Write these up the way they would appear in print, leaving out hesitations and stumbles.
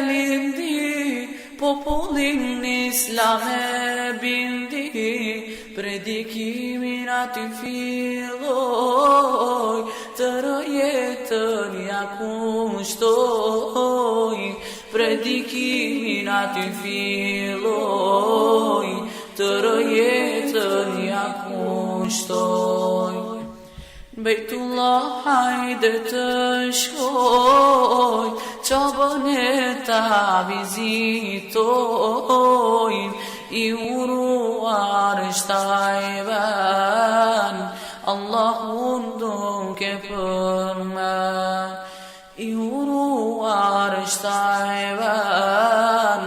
lindi, popullin islam e bindi, predikimin aty filloj, tërë jetën ja kushtoj, predikimin aty filloj, tërë jetën ja kushtoj. Bejtullah hajde të shkoj, qabën e ta vizitoj, i uruar është Tajvan, Allahun duke përmen. I uruar është Tajvan,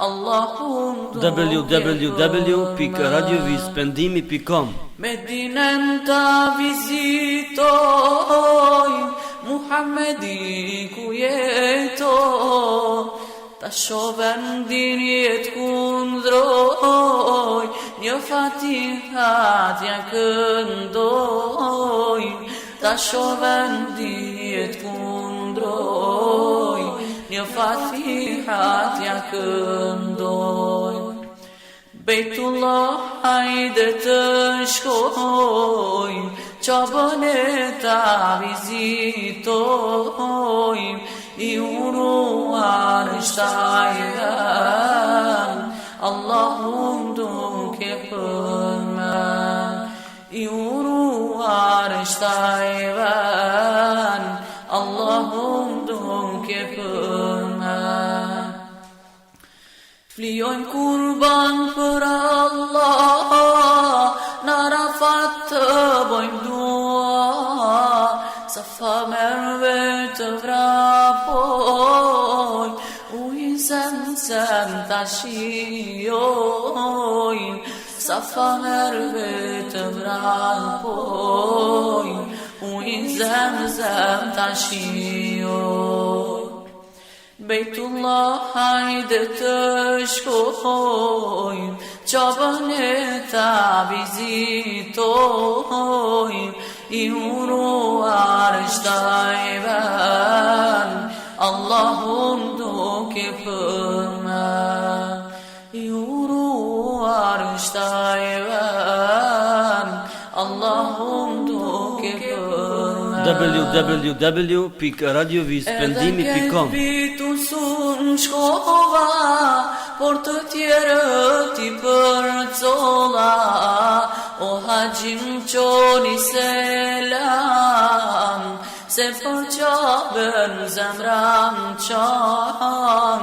Allahun duke www.radiovizpendimi.com. Medinën ta vizitoj, Muhammedi ku jetoj, ta shovendin jet kundroj, një fatihat ja këndoj, ta shovendin jet kundroj, një fatihat ja këndoj. Bejtullah hajde të shkojmë, qabën e ta vizitojmë, i uruar është Tajvan, Allahun duke përmen. I uruar është Tajvan, Allahun duke përmen. Flijojmë kurban për Allah, në Arafat të bojmë dua, Safa Merve të vrapojmë, ujë Zemzem ta shijojmë, Safa Merve të vrapojmë, ujë Zemzem ta shijojmë. Bejtullah hajde të shkojmë, qabën e ta vizitojmë, i uruar është Tajvan, Allahun duke përmen. I uruar është Tajvan, Allahun duke përmen. www.radiovizpendimi.com. Edhe këtë sun shkova, por të tjerët i përcolla, o haqim qoni selam, se për qabën zemram qam,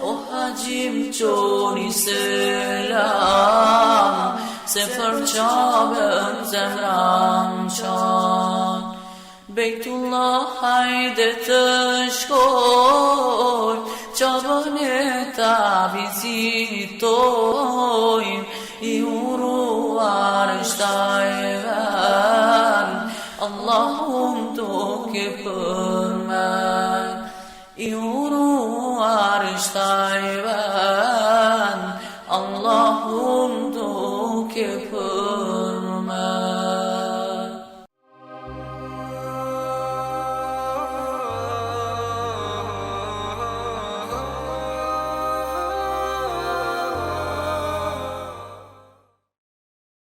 o haqim qoni selam, se për qabën zemram qam. Bejtullah hajde të shkoj, qabën e ta vizitojmë, i uruar është Tajvan, Allahun duke përmen. I uruar është Tajvan,